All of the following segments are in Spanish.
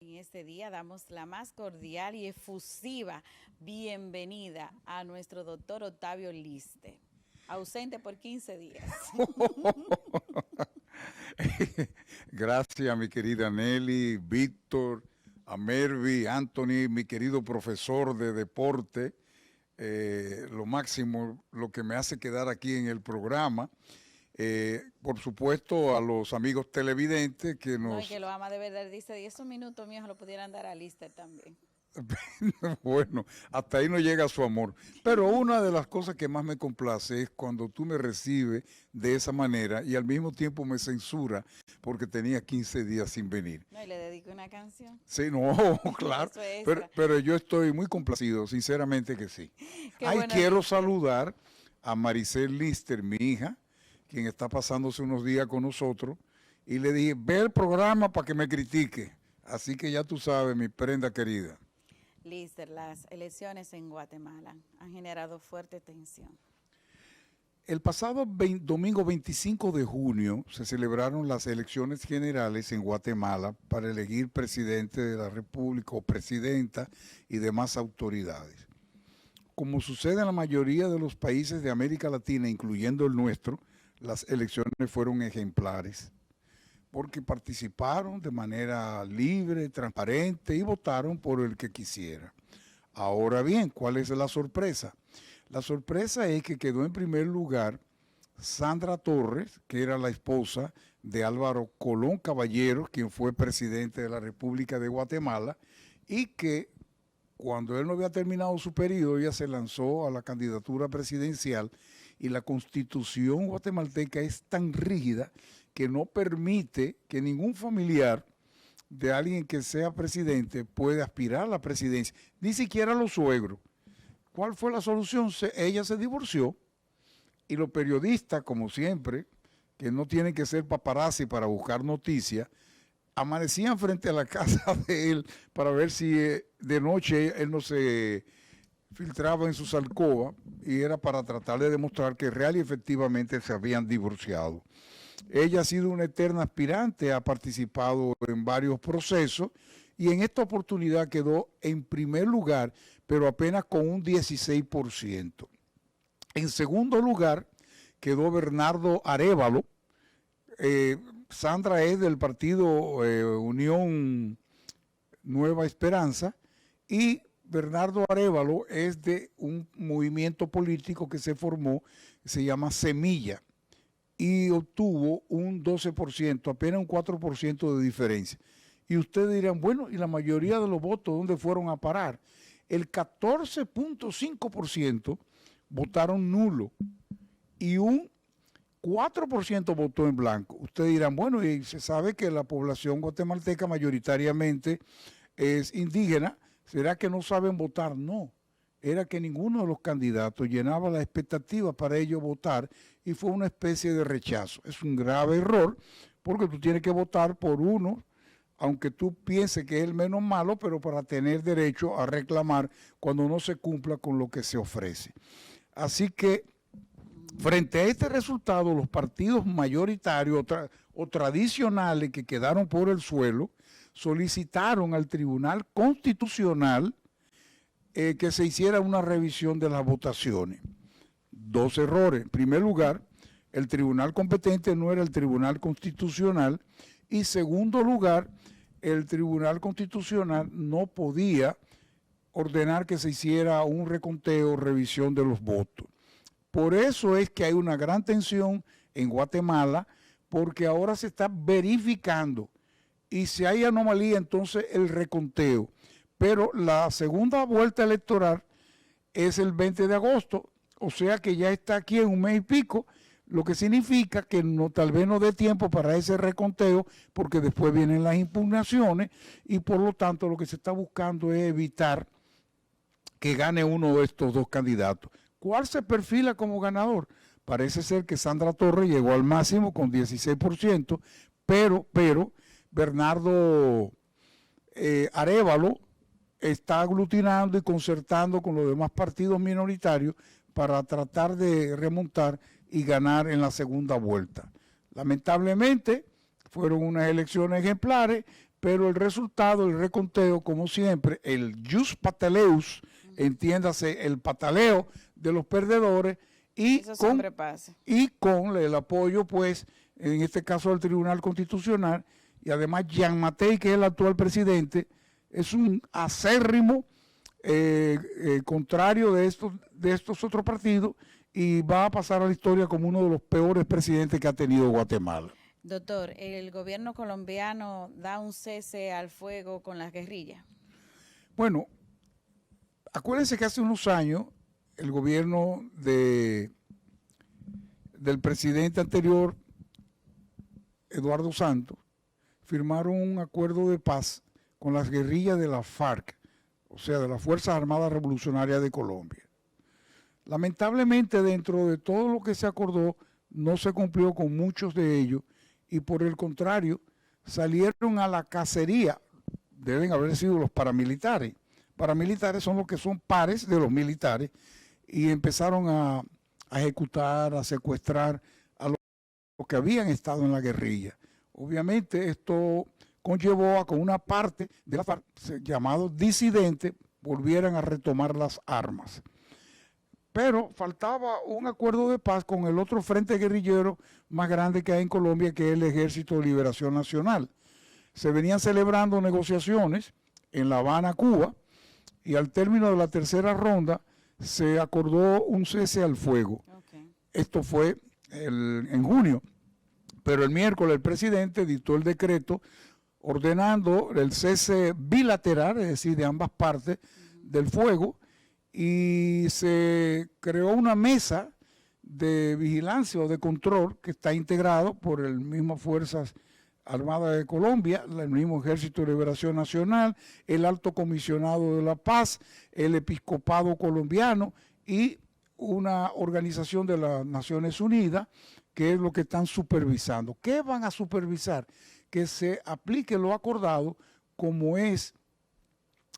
En este día damos la más cordial y efusiva bienvenida a nuestro doctor Octavio Liste, ausente por 15 días. Gracias, mi querida Nelly, Víctor, a Mervi, Anthony, mi querido profesor de deporte, lo máximo, lo que me hace quedar aquí en el programa. Por supuesto, a los amigos televidentes que No, y que nos... lo ama de verdad, dice 10 minutos míos lo pudieran dar a Liste también. Bueno, hasta ahí no llega su amor. Pero una de las cosas que más me complace es cuando tú me recibes de esa manera y al mismo tiempo me censura porque tenía 15 días sin venir. No, y le dedico una canción. Sí, no, claro, Eso es extra. pero yo estoy muy complacido, sinceramente que sí. Qué Ay, bueno, quiero Liste. saludar a Maricel Lister, mi hija, quien está pasándose unos días con nosotros, y le dije, ve el programa para que me critique. Así que ya tú sabes, mi prenda querida. Liste, las elecciones en Guatemala han generado fuerte tensión. El pasado domingo 25 de junio se celebraron las elecciones generales en Guatemala para elegir presidente de la República o presidenta y demás autoridades. Como sucede en la mayoría de los países de América Latina, incluyendo el nuestro, las elecciones fueron ejemplares, porque participaron de manera libre, transparente y votaron por el que quisiera. Ahora bien, ¿cuál es la sorpresa? La sorpresa es que quedó en primer lugar Sandra Torres, que era la esposa de Álvaro Colón Caballero, quien fue presidente de la República de Guatemala, y que cuando él no había terminado su periodo, ella se lanzó a la candidatura presidencial y la constitución guatemalteca es tan rígida que no permite que ningún familiar de alguien que sea presidente pueda aspirar a la presidencia, ni siquiera los suegros. ¿Cuál fue la solución? Ella se divorció y los periodistas, como siempre, que no tienen que ser paparazzi para buscar noticias, amanecían frente a la casa de él para ver si de noche él no se filtraba en sus alcobas y era para tratar de demostrar que real y efectivamente se habían divorciado. Ella ha sido una eterna aspirante, ha participado en varios procesos y en esta oportunidad quedó en primer lugar, pero apenas con un 16%. En segundo lugar quedó Bernardo Arévalo. Sandra es del partido Unión Nueva Esperanza y Bernardo Arévalo es de un movimiento político que se formó, se llama Semilla, y obtuvo un 12%, apenas un 4% de diferencia. Y ustedes dirán, bueno, ¿y la mayoría de los votos dónde fueron a parar? El 14.5% votaron nulo y un 4% votó en blanco. Ustedes dirán, bueno, y se sabe que la población guatemalteca mayoritariamente es indígena, ¿será que no saben votar? No, era que ninguno de los candidatos llenaba la expectativa para ellos votar y fue una especie de rechazo. Es un grave error porque tú tienes que votar por uno, aunque tú pienses que es el menos malo, pero para tener derecho a reclamar cuando no se cumpla con lo que se ofrece. Así que frente a este resultado, los partidos mayoritarios o tradicionales que quedaron por el suelo solicitaron al Tribunal Constitucional que se hiciera una revisión de las votaciones. Dos errores. En primer lugar, el tribunal competente no era el Tribunal Constitucional y segundo lugar, el Tribunal Constitucional no podía ordenar que se hiciera un reconteo o revisión de los votos. Por eso es que hay una gran tensión en Guatemala, porque ahora se está verificando y si hay anomalía, entonces el reconteo. Pero la segunda vuelta electoral es el 20 de agosto, o sea que ya está aquí en un mes y pico, lo que significa que no, tal vez no dé tiempo para ese reconteo, porque después vienen las impugnaciones y por lo tanto lo que se está buscando es evitar que gane uno de estos dos candidatos. ¿Cuál se perfila como ganador? Parece ser que Sandra Torres llegó al máximo con 16%, pero Bernardo Arévalo está aglutinando y concertando con los demás partidos minoritarios para tratar de remontar y ganar en la segunda vuelta. Lamentablemente fueron unas elecciones ejemplares, pero el resultado, el reconteo, como siempre, el jus pataleus, entiéndase, el pataleo de los perdedores, y con el apoyo, pues, en este caso del Tribunal Constitucional, y además Jean Mattei, que es el actual presidente, es un acérrimo contrario de estos otros partidos, y va a pasar a la historia como uno de los peores presidentes que ha tenido Guatemala. Doctor, ¿el gobierno colombiano da un cese al fuego con las guerrillas? Bueno, acuérdense que hace unos años el gobierno del presidente anterior, Eduardo Santos, firmaron un acuerdo de paz con las guerrillas de la FARC, o sea, de las Fuerzas Armadas Revolucionarias de Colombia. Lamentablemente, dentro de todo lo que se acordó, no se cumplió con muchos de ellos, y por el contrario, salieron a la cacería. Deben haber sido los paramilitares. Paramilitares son los que son pares de los militares, y empezaron a ejecutar, a secuestrar a los que habían estado en la guerrilla. Obviamente esto conllevó a que una parte de la FARC, llamados disidentes, volvieran a retomar las armas. Pero faltaba un acuerdo de paz con el otro frente guerrillero más grande que hay en Colombia, que es el Ejército de Liberación Nacional. Se venían celebrando negociaciones en La Habana, Cuba, y al término de la tercera ronda se acordó un cese al fuego. Okay. Esto fue en junio, pero el miércoles el presidente dictó el decreto ordenando el cese bilateral, es decir, de ambas partes del fuego, y se creó una mesa de vigilancia o de control que está integrado por el mismo Fuerzas Armadas de Colombia, el mismo Ejército de Liberación Nacional, el Alto Comisionado de la Paz, el Episcopado Colombiano y una organización de las Naciones Unidas, que es lo que están supervisando. ¿Qué van a supervisar? Que se aplique lo acordado, como es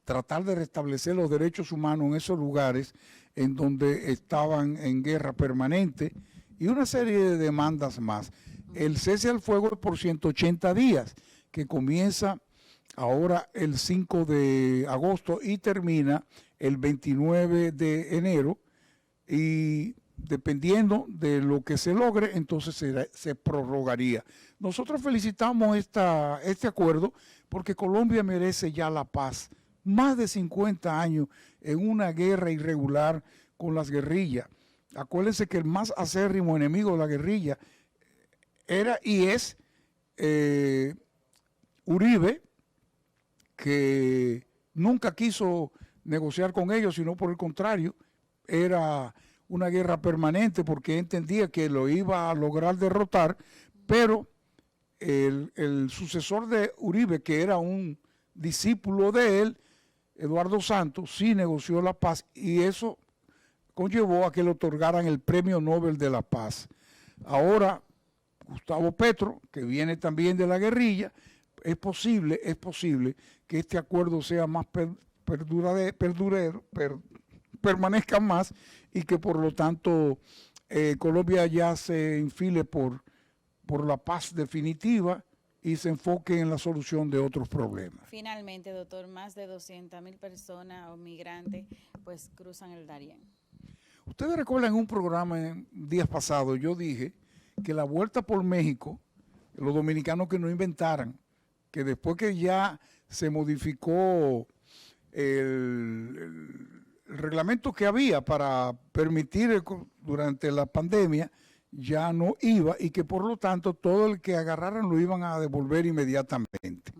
tratar de restablecer los derechos humanos en esos lugares en donde estaban en guerra permanente, y una serie de demandas más. El cese al fuego es por 180 días, que comienza ahora el 5 de agosto y termina el 29 de enero, y dependiendo de lo que se logre, entonces se prorrogaría. Nosotros felicitamos este acuerdo porque Colombia merece ya la paz. Más de 50 años en una guerra irregular con las guerrillas. Acuérdense que el más acérrimo enemigo de la guerrilla era y es Uribe, que nunca quiso negociar con ellos, sino por el contrario, era una guerra permanente porque entendía que lo iba a lograr derrotar, pero el sucesor de Uribe, que era un discípulo de él, Eduardo Santos, sí negoció la paz, y eso conllevó a que le otorgaran el Premio Nobel de la Paz. Ahora, Gustavo Petro, que viene también de la guerrilla, es posible que este acuerdo sea más permanezca más, y que por lo tanto Colombia ya se enfile por la paz definitiva y se enfoque en la solución de otros problemas. Finalmente, doctor, más de 200,000 personas o migrantes pues cruzan el Darién. Ustedes recuerdan en un programa en días pasados, yo dije que la vuelta por México, los dominicanos que no inventaran, que después que ya se modificó el reglamento que había para permitir durante la pandemia, ya no iba, y que por lo tanto todo el que agarraran lo iban a devolver inmediatamente.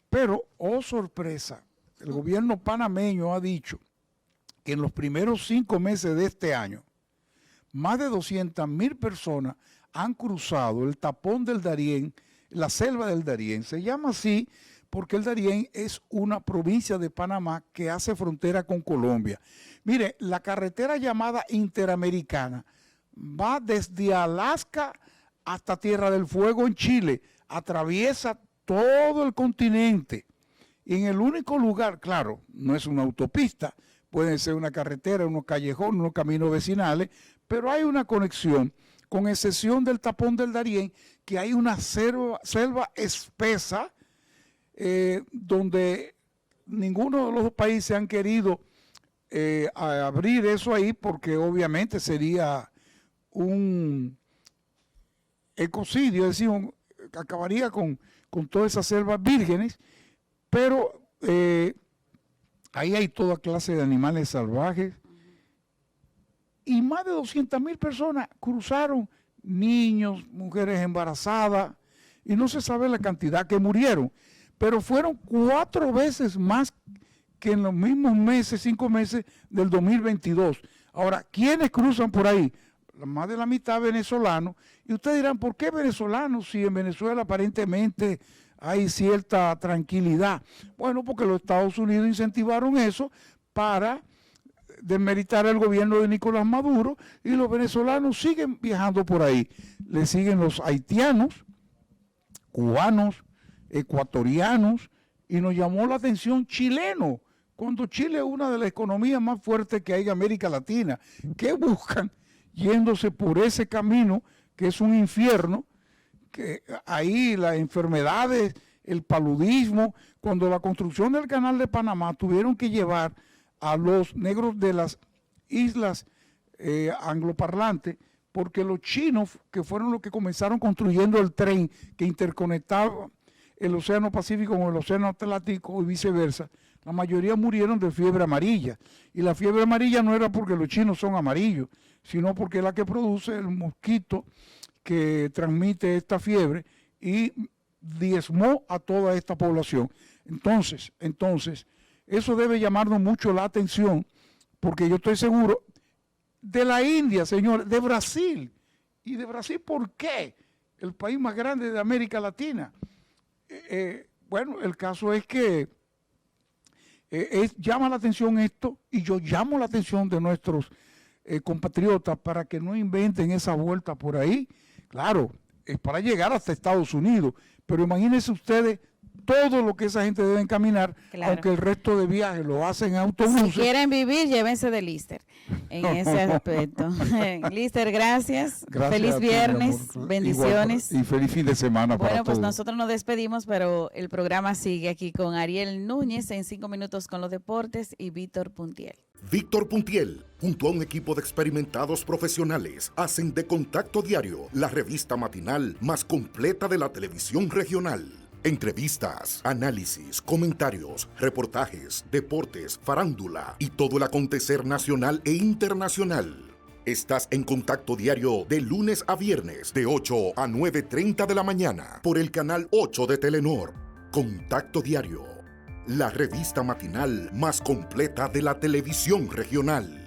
Pero, oh sorpresa, el gobierno panameño ha dicho que en los primeros 5 meses de este año, más de 200,000 personas han cruzado el tapón del Darién, la selva del Darién. Se llama así porque el Darién es una provincia de Panamá que hace frontera con Colombia. Mire, la carretera llamada Interamericana va desde Alaska hasta Tierra del Fuego en Chile, atraviesa todo el continente. Y en el único lugar, claro, no es una autopista, puede ser una carretera, unos callejones, unos caminos vecinales, pero hay una conexión, con excepción del tapón del Darién, que hay una selva espesa donde ninguno de los dos países han querido abrir eso ahí, porque obviamente sería un ecocidio, es decir, acabaría con todas esas selvas vírgenes, pero ahí hay toda clase de animales salvajes, y más de 200,000 personas cruzaron, niños, mujeres embarazadas, y no se sabe la cantidad que murieron, pero fueron 4 veces más que en los mismos meses, 5 meses del 2022. Ahora, ¿quiénes cruzan por ahí? Más de la mitad venezolanos, y ustedes dirán, ¿por qué venezolanos si en Venezuela aparentemente hay cierta tranquilidad? Bueno, porque los Estados Unidos incentivaron eso para desmeritar el gobierno de Nicolás Maduro, y los venezolanos siguen viajando por ahí. Le siguen los haitianos, cubanos, ecuatorianos, y nos llamó la atención chileno, cuando Chile es una de las economías más fuertes que hay en América Latina. ¿Qué buscan yéndose por ese camino que es un infierno? Que ahí las enfermedades, el paludismo, cuando la construcción del canal de Panamá tuvieron que llevar a los negros de las islas angloparlantes, porque los chinos, que fueron los que comenzaron construyendo el tren que interconectaba el Océano Pacífico con el Océano Atlántico y viceversa, la mayoría murieron de fiebre amarilla. Y la fiebre amarilla no era porque los chinos son amarillos, sino porque es la que produce el mosquito que transmite esta fiebre y diezmó a toda esta población. Entonces, eso debe llamarnos mucho la atención, porque yo estoy seguro de la India, señores, de Brasil. ¿Y de Brasil por qué? El país más grande de América Latina. Bueno, el caso es que llama la atención esto, y yo llamo la atención de nuestros compatriotas para que no inventen esa vuelta por ahí. Claro, es para llegar hasta Estados Unidos, pero imagínense ustedes todo lo que esa gente debe caminar, claro, aunque el resto de viajes lo hacen en autobuses. Si quieren vivir, llévense de Lister en ese aspecto. Lister, gracias. Feliz viernes, bendiciones. Igual, y feliz fin de semana para todos. Bueno, pues nosotros nos despedimos, pero el programa sigue aquí con Ariel Núñez en 5 minutos con los deportes y Víctor Puntiel. Víctor Puntiel, junto a un equipo de experimentados profesionales, hacen de Contacto Diario la revista matinal más completa de la televisión regional. Entrevistas, análisis, comentarios, reportajes, deportes, farándula y todo el acontecer nacional e internacional. Estás en Contacto Diario de lunes a viernes de 8 a 9:30 de la mañana por el canal 8 de Telenor. Contacto Diario, la revista matinal más completa de la televisión regional.